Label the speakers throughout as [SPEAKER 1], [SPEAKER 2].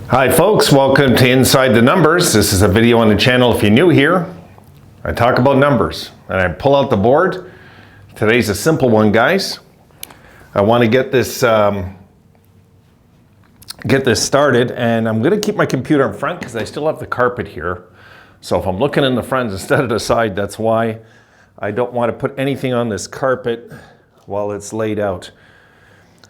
[SPEAKER 1] Hi folks, welcome to Inside the Numbers. This is a video on the channel. If you're new here, I talk about numbers and I pull out the board. Today's a simple one, guys. I want to get this started, and I'm going to keep my computer in front because I still have the carpet here. So if I'm looking in the front instead of the side, that's why. I don't want to put anything on this carpet while it's laid out.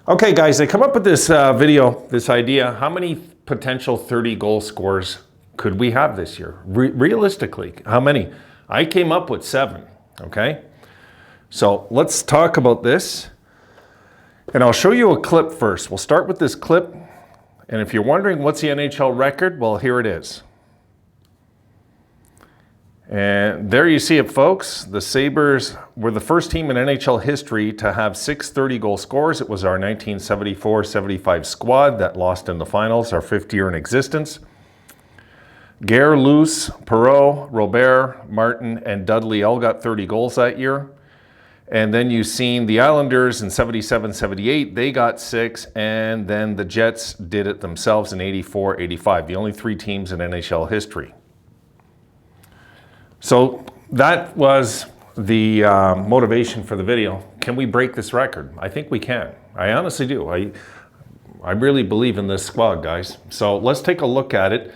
[SPEAKER 1] Okay guys, I come up with this this idea. How many potential 30-goal scorers could we have this year? Realistically, how many? I came up with 7, okay? So let's talk about this. And I'll show you a clip first. We'll start with this clip. And if you're wondering what's the NHL record, well, here it is. And there you see it, folks. The Sabres were the first team in NHL history to have 6 30-goal scorers. It was our 1974-75 squad that lost in the finals, our 5th year in existence. Gare, Luce, Perreault, Robert, Martin, and Dudley all got 30 goals that year. And then you've seen the Islanders in 77-78, they got 6, and then the Jets did it themselves in 84-85, the only 3 teams in NHL history. So that was the motivation for the video. Can we break this record? I think we can. I honestly do. I really believe in this squad, guys. So let's take a look at it.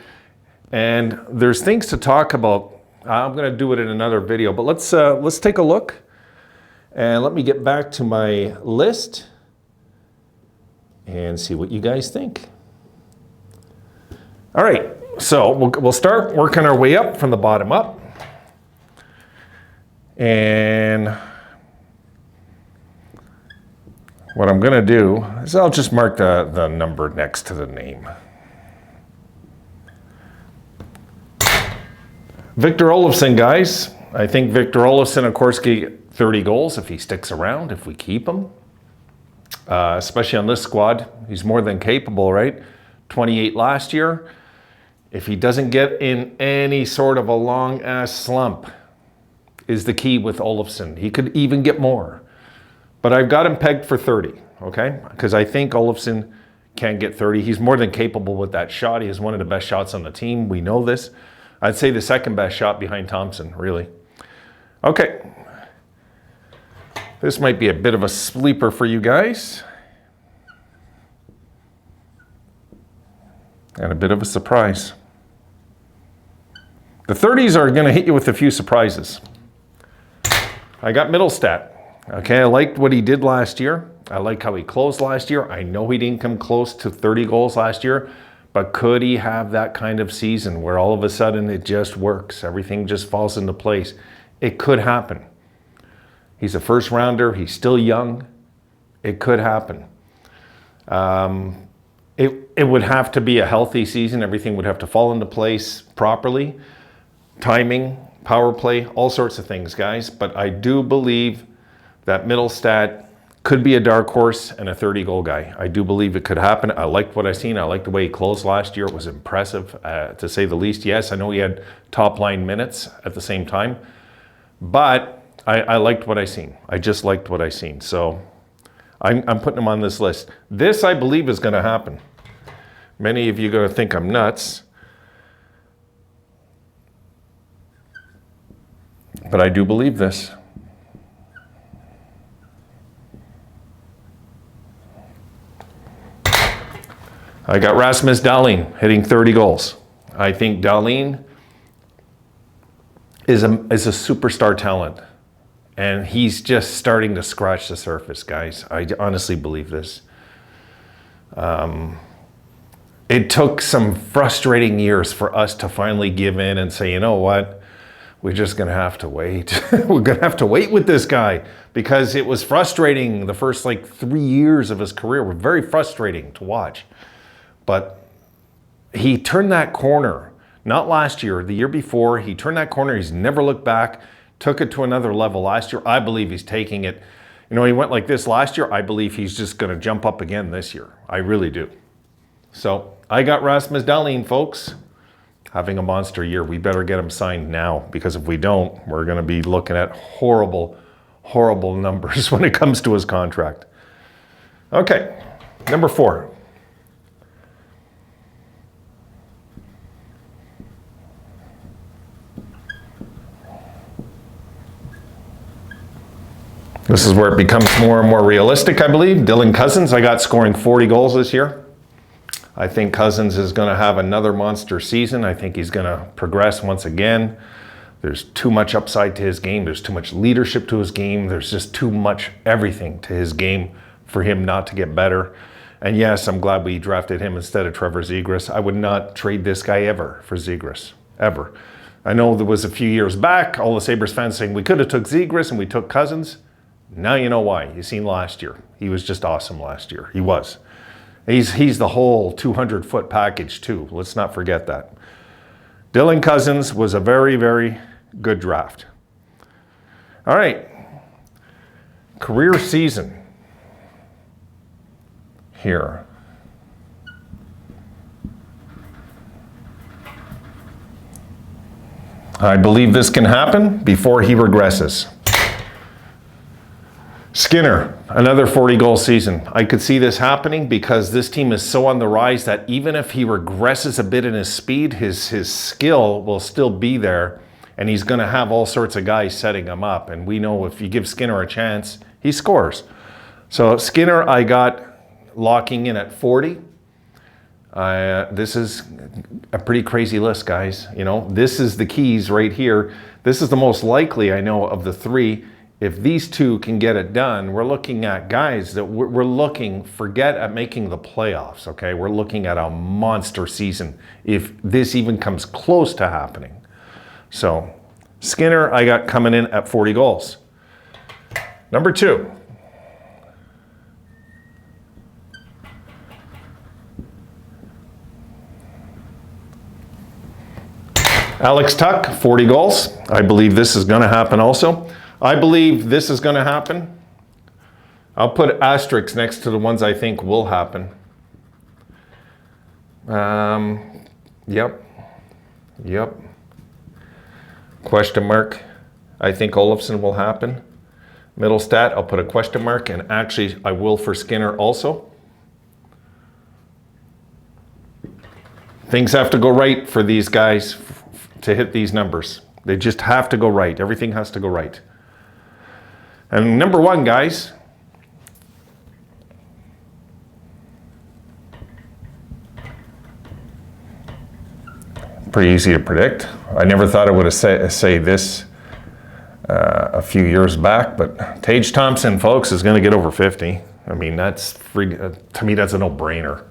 [SPEAKER 1] And there's things to talk about. I'm going to do it in another video, but let's take a look. And let me get back to my list and see what you guys think. All right, so we'll start working our way up from the bottom up. And what I'm going to do is I'll just mark the number next to the name. Victor Olofsson, guys. I think Victor Olofsson, of course, get 30 goals if he sticks around, if we keep him. Especially on this squad. He's more than capable, right? 28 last year. If he doesn't get in any sort of a long-ass slump, is the key with Olofsson. He could even get more. But I've got him pegged for 30, okay? Because I think Olofsson can get 30. He's more than capable with that shot. He has one of the best shots on the team. We know this. I'd say the second best shot behind Thompson, really. Okay. This might be a bit of a sleeper for you guys. And a bit of a surprise. The 30s are going to hit you with a few surprises. I got Mittelstadt. Okay, I liked what he did last year. I like how he closed last year. I know he didn't come close to 30 goals last year, but could he have that kind of season where all of a sudden it just works? Everything just falls into place. It could happen. He's a first rounder. He's still young. It could happen. It would have to be a healthy season. Everything would have to fall into place properly. Timing, power play, all sorts of things, guys. But I do believe that Mittelstadt could be a dark horse and a 30-goal guy. I do believe it could happen. I liked what I seen. I liked the way he closed last year. It was impressive, to say the least. Yes, I know he had top-line minutes at the same time. But I liked what I seen. I just liked what I seen. So I'm putting him on this list. This, I believe, is going to happen. Many of you are going to think I'm nuts. But I do believe this. I got Rasmus Dahlin hitting 30 goals. I think Dahlin is a superstar talent. And he's just starting to scratch the surface, guys. I honestly believe this. It took some frustrating years for us to finally give in and say, you know what? We're just going to have to wait. We're going to have to wait with this guy because it was frustrating. The first 3 years of his career were very frustrating to watch. But he turned that corner, not last year, the year before. He turned that corner. He's never looked back, took it to another level last year. I believe he's taking it. You know, he went like this last year. I believe he's just going to jump up again this year. I really do. So I got Rasmus Dahlin, folks. Having a monster year. We better get him signed now, because if we don't, we're going to be looking at horrible, horrible numbers when it comes to his contract. Okay, number 4. This is where it becomes more and more realistic, I believe. Dylan Cousins, I got scoring 40 goals this year. I think Cousins is going to have another monster season. I think he's going to progress once again. There's too much upside to his game. There's too much leadership to his game. There's just too much everything to his game for him not to get better. And yes, I'm glad we drafted him instead of Trevor Zegras. I would not trade this guy ever for Zegras, ever. I know there was a few years back, all the Sabres fans saying we could have took Zegras and we took Cousins. Now you know why. You seen last year. He was just awesome last year. He was. He's the whole 200-foot package too. Let's not forget that. Dylan Cousins was a very, very good draft. All right. Career season here. I believe this can happen before he regresses. Skinner, another 40-goal season. I could see this happening because this team is so on the rise that even if he regresses a bit in his speed, his skill will still be there, and he's going to have all sorts of guys setting him up. And we know if you give Skinner a chance, he scores. So Skinner, I got locking in at 40. This is a pretty crazy list, guys. You know, this is the keys right here. This is the most likely, I know, of the three. If these two can get it done, we're looking at guys that we're looking, forget at making the playoffs, okay? We're looking at a monster season if this even comes close to happening. So Skinner, I got coming in at 40 goals. Number 2. Alex Tuch, 40 goals. I believe this is going to happen also. I believe this is going to happen. I'll put asterisks next to the ones I think will happen. Yep. Question mark. I think Olofsson will happen. Middlestat, I'll put a question mark, and actually I will for Skinner also. Things have to go right for these guys to hit these numbers. They just have to go right. Everything has to go right. And number 1, guys, pretty easy to predict. I never thought I would have say this a few years back, but Tage Thompson, folks, is going to get over 50. I mean, that's to me, that's a no-brainer.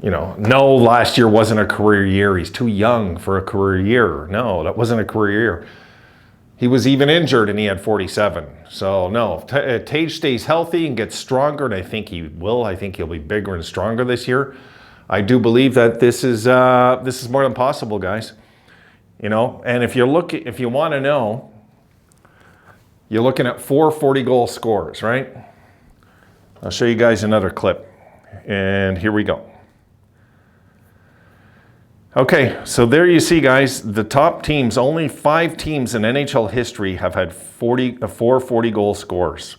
[SPEAKER 1] You know, no, last year wasn't a career year. He's too young for a career year. No, that wasn't a career year. He was even injured and he had 47. So no, if Tage stays healthy and gets stronger, and I think he will. I think he'll be bigger and stronger this year. I do believe that this is more than possible, guys. You know, and if you want to know, you're looking at 4 40-goal scores, right? I'll show you guys another clip, and here we go. Okay, so there you see, guys, the top teams, only 5 teams in NHL history have had 4 40-goal scores.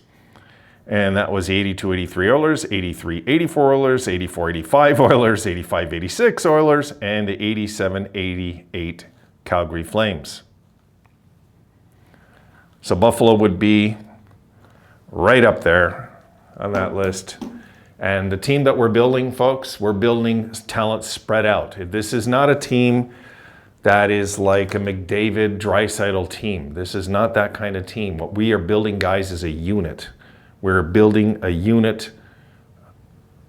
[SPEAKER 1] And that was 82-83 Oilers, 83-84 Oilers, 84-85 Oilers, 85-86 Oilers, and the 87-88 Calgary Flames. So Buffalo would be right up there on that list. And the team that we're building, folks, we're building talent spread out. This is not a team that is like a McDavid, Draisaitl team. This is not that kind of team. What we are building, guys, is a unit. We're building a unit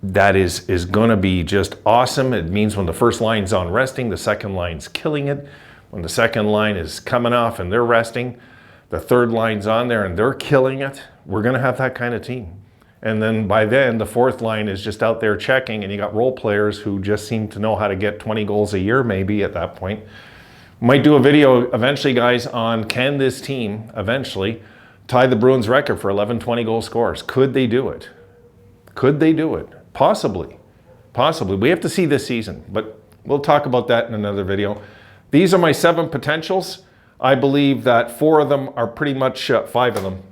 [SPEAKER 1] that is going to be just awesome. It means when the first line's on resting, the second line's killing it. When the second line is coming off and they're resting, the third line's on there and they're killing it. We're going to have that kind of team. And then by then, the fourth line is just out there checking, and you got role players who just seem to know how to get 20 goals a year maybe at that point. Might do a video eventually, guys, on can this team eventually tie the Bruins record for 11 20-goal scores. Could they do it? Could they do it? Possibly. Possibly. We have to see this season, but we'll talk about that in another video. These are my 7 potentials. I believe that 4 of them are pretty much 5 of them.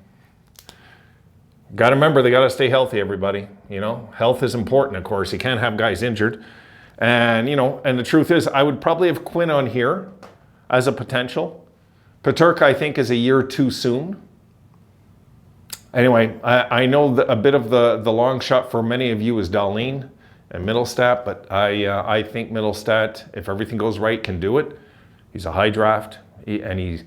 [SPEAKER 1] Got to remember, they got to stay healthy, everybody. You know, health is important, of course. You can't have guys injured. And, you know, and the truth is, I would probably have Quinn on here as a potential. Peterka, I think, is a year too soon. Anyway, I know that a bit of the long shot for many of you is Dahlin and Mittelstadt, but I think Mittelstadt, if everything goes right, can do it. He's a high draft, and he's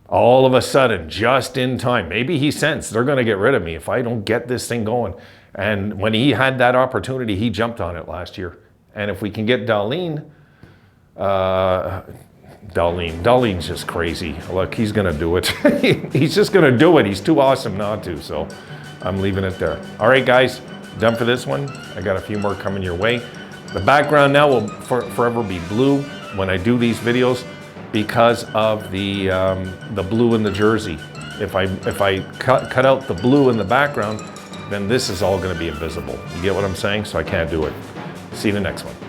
[SPEAKER 1] all of a sudden just in time. Maybe he sensed they're going to get rid of me if I don't get this thing going. And when he had that opportunity, he jumped on it last year. And if we can get Dahlin, Dahlin's just crazy. Look, he's going to do it. He's just going to do it. He's too awesome not to. So I'm leaving it there. All right, guys, done for this one. I got a few more coming your way. The background now will forever be blue when I do these videos because of the blue in the jersey. If I cut out the blue in the background, then this is all going to be invisible. You get what I'm saying? So I can't do it. See you in the next one.